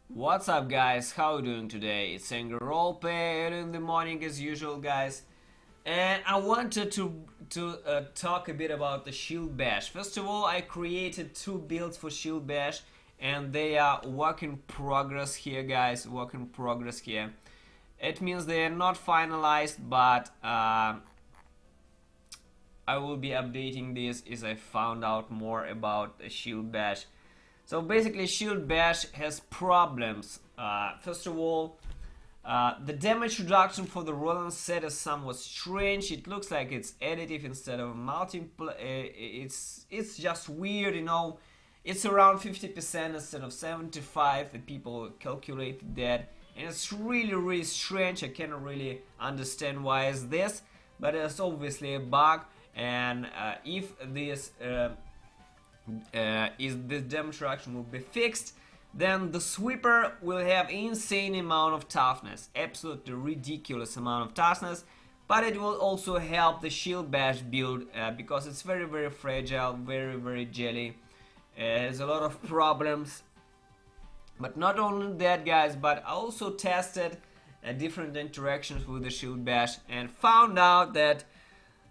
What's up, guys? How you doing today? It's Anger Roleplay in the morning as usual, guys. And I wanted to talk a bit about the Shield Bash. First of all, I created two builds for Shield Bash, and they are work in progress here, guys. Work in progress here. It means they are not finalized, but I will be updating this as I found out more about the Shield Bash. So basically, Shield Bash has problems. First of all, the damage reduction for the Roland set is somewhat strange. It looks like it's additive instead of multiple. It's just weird, you know. It's around 50% instead of 75. The people calculated that, and it's really strange. I cannot really understand why is this, but it's obviously a bug. And if this is this damage reduction will be fixed, then the sweeper will have insane amount of toughness, absolutely ridiculous amount of toughness. But it will also help the shield bash build because it's very fragile, very jelly. It has a lot of problems. But not only that, guys, but I also tested different interactions with the shield bash and found out that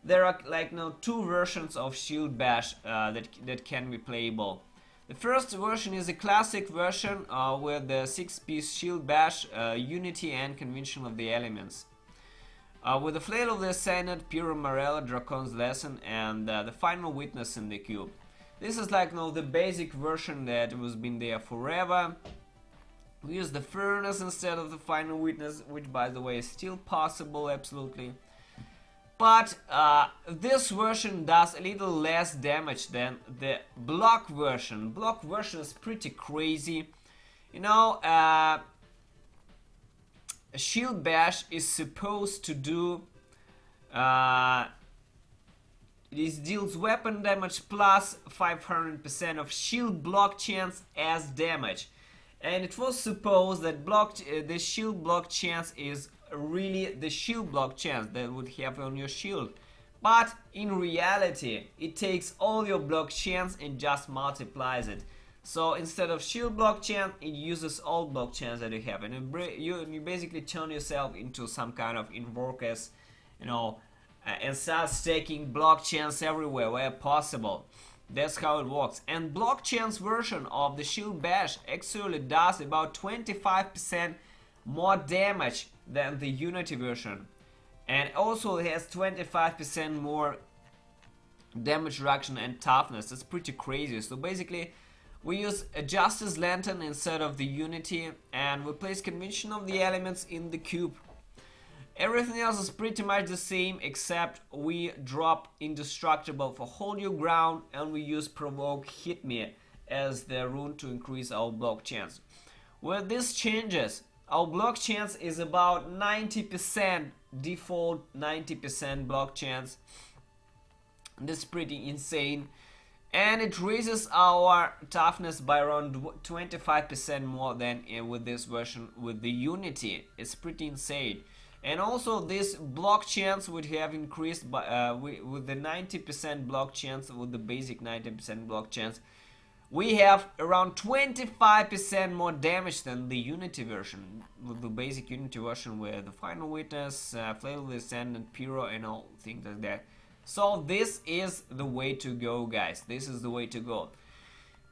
there are like now two versions of Shield Bash that can be playable. The first version is a classic version with the 6-piece Shield Bash, Unity and Convention of the Elements. With the Flail of the Ascendant, Pyrrha Morella, Dracon's Lesson and the Final Witness in the cube. This is like now the basic version that was been there forever. We use the Furnace instead of the Final Witness, which by the way is still possible, absolutely. But this version does a little less damage than the block version. Block version is pretty crazy. You know, Shield Bash is supposed to do... this deals weapon damage plus 500% of shield block chance as damage. And it was supposed that the shield block chance is really the shield block chance that would have on your shield, but in reality it takes all your block chance and just multiplies it. So instead of shield block chance, it uses all block chance that you have, and you basically turn yourself into some kind of invokers, you know, and start staking block chance everywhere where possible. That's how it works. And block chance version of the shield bash actually does about 25% more damage than the Unity version, and also it has 25% more damage reduction and toughness. That's pretty crazy. So basically we use a Justice Lantern instead of the Unity, and we place Convention of the Elements in the cube. Everything else is pretty much the same, except we drop Indestructible for Hold Your Ground, and we use Provoke Hit Me as the rune to increase our block chance. With these changes, our block chance is about 90%, default 90% block chance. That's pretty insane. And it raises our toughness by around 25% more than with this version with the Unity. It's pretty insane. And also this block chance would have increased by, with the 90% block chance, with the basic 90% block chance. We have around 25% more damage than the Unity version, with the basic Unity version with the Final Witness, Flail of the Ascendant, Pyrrha and all things like that. So this is the way to go, guys. This is the way to go.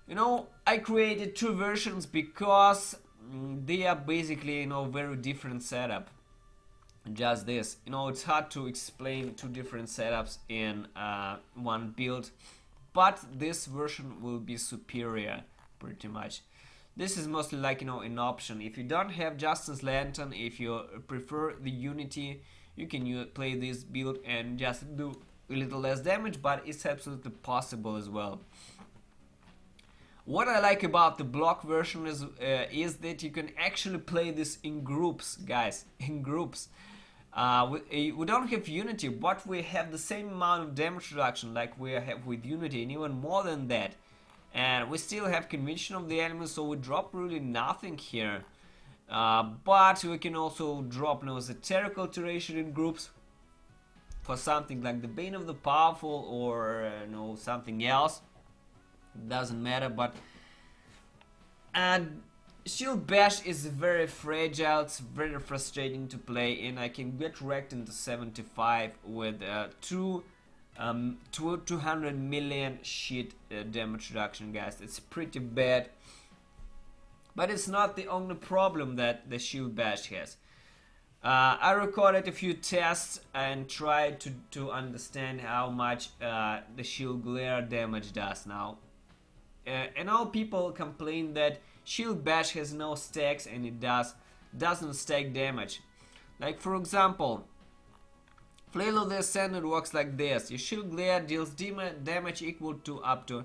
You know, I created two versions because they are basically, you know, very different setup. Just this, you know, it's hard to explain two different setups in one build. But this version will be superior, pretty much. This is mostly like, you know, an option. If you don't have Justice Lantern, if you prefer the Unity, you can play this build and just do a little less damage, but it's absolutely possible as well. What I like about the block version is that you can actually play this in groups, guys, in groups. We don't have Unity, but we have the same amount of damage reduction like we have with Unity, and even more than that. And we still have Convention of the Elements, so we drop really nothing here. But we can also drop no esoteric alteration in groups for something like the Bane of the Powerful or no something else. Doesn't matter, but and Shield Bash is very fragile, it's very frustrating to play, and I can get wrecked into 75 with 200 million shit damage reduction, guys. It's pretty bad. But it's not the only problem that the Shield Bash has. I recorded a few tests and tried to understand how much the Shield Glare damage does now. And all people complain that Shield Bash has no stacks and it doesn't stack damage. Like for example, Flail of the Ascendant works like this. Your Shield Glare deals damage equal to up to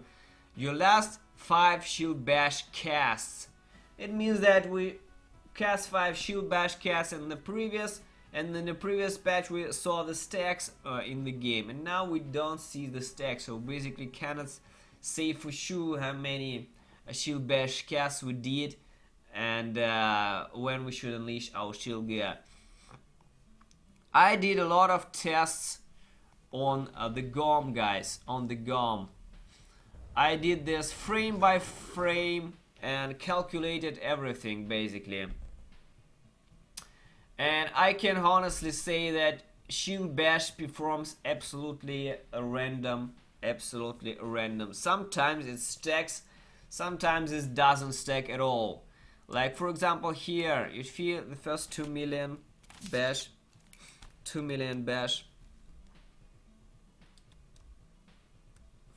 your last 5 Shield Bash casts. It means that we cast 5 Shield Bash casts in the previous, and in the previous patch we saw the stacks in the game, and now we don't see the stacks, so basically cannot say for sure how many Shield Bash casts we did and when we should unleash our Shield Gear. I did a lot of tests on the GOM, guys, on the GOM. I did this frame by frame and calculated everything basically. And I can honestly say that Shield Bash performs absolutely random. Sometimes it stacks, sometimes it doesn't stack at all. Like for example here, you feel the first 2 million bash, 2 million bash,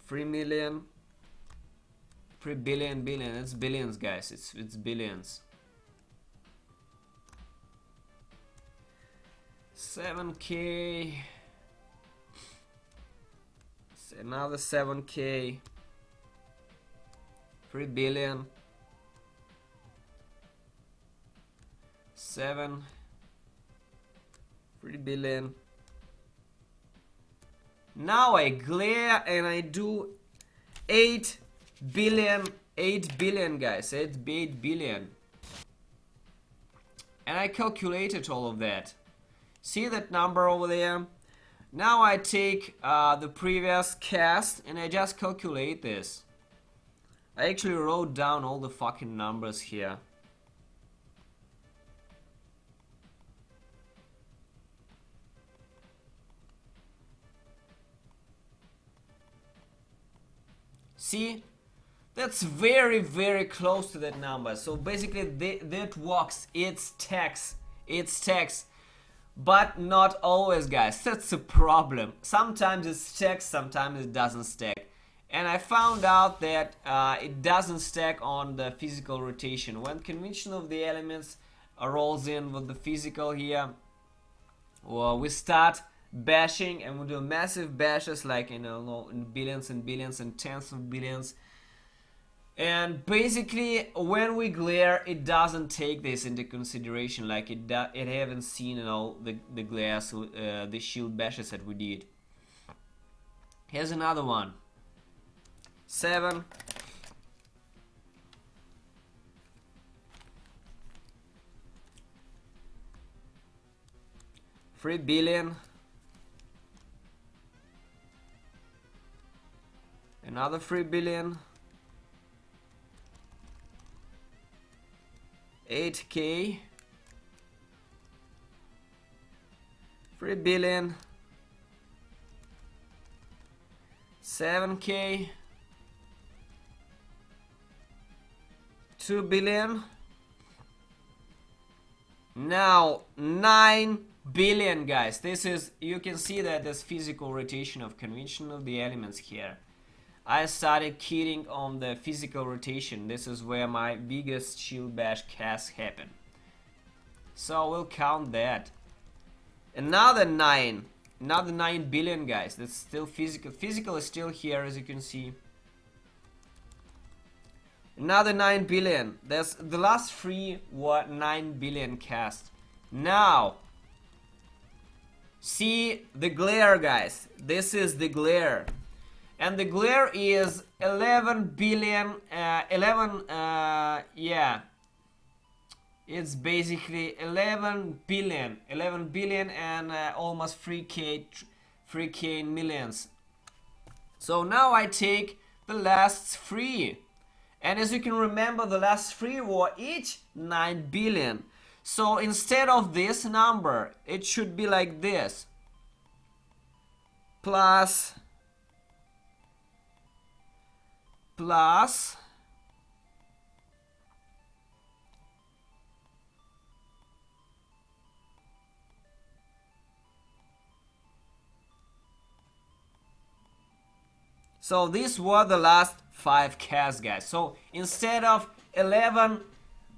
3 million, 3 billion, it's billions, guys, it's billions. 7k, another 7k, 3 billion, 3 billion. Now I glare and I do 8 billion, guys, 8 billion. And I calculated all of that. See that number over there? Now I take the previous cast and I just calculate this. I actually wrote down all the fucking numbers here. See? That's very, very close to that number. So basically that works. It's tax. But not always, guys. That's a problem. Sometimes it stacks, sometimes it doesn't stack. And I found out that it doesn't stack on the physical rotation. When convention of the elements rolls in with the physical here, well, we start bashing and we do massive bashes, like in billions and billions and tens of billions. And basically, when we glare, it doesn't take this into consideration. Like it haven't seen the glares, the shield bashes that we did. Here's another one. 7. $3 billion. Another 3 billion. 8k, 3 billion, 7k, 2 billion, now 9 billion, guys. This is, you can see that there's physical rotation of convention of the elements here. I started kidding on the physical rotation. This is where my biggest shield bash casts happen. So we'll count that. Another 9 billion, guys. That's still physical. Physical is still here, as you can see. Another 9 billion. There's the last 3 were 9 billion cast. Now, see the glare, guys. This is the glare. And the glare is 11 billion, yeah. It's basically 11 billion and almost 3k millions. So now I take the last 3 And as you can remember, the last three were each 9 billion. So instead of this number, it should be like this. Plus so these were the last 5 casts, guys. So instead of 11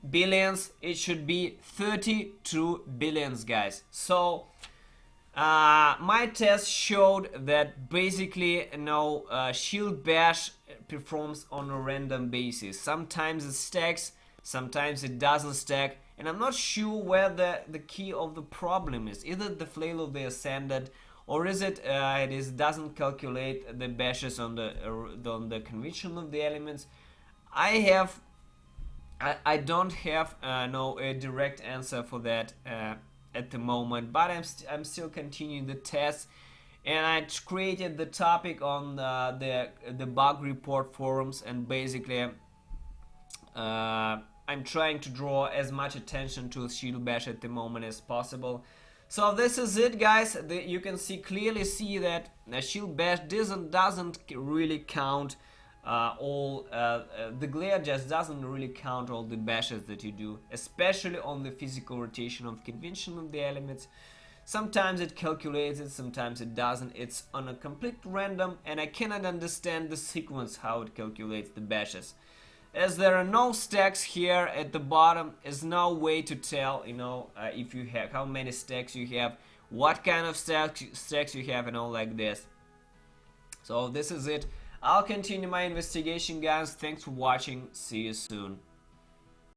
billions, it should be 32 billions, guys. So my test showed that basically shield bash performs on a random basis. Sometimes it stacks, sometimes it doesn't stack, and I'm not sure where the key of the problem is. Either the flail of the ascendant, or is it doesn't calculate the bashes on the convention of the elements. I don't have a direct answer for that at the moment, but I'm still continuing the test, and I created the topic on the bug report forums, and basically I'm trying to draw as much attention to shield bash at the moment as possible. So this is it, guys. You can clearly see that shield bash doesn't really count the glare just doesn't really count all the bashes that you do, especially on the physical rotation of convention of the elements. Sometimes it calculates it, sometimes it doesn't. It's on a complete random, and I cannot understand the sequence how it calculates the bashes. As there are no stacks here at the bottom, there's no way to tell, if you have how many stacks you have, what kind of stacks you have, and all like this. So this is it. I'll continue my investigation, guys. Thanks for watching. See you soon.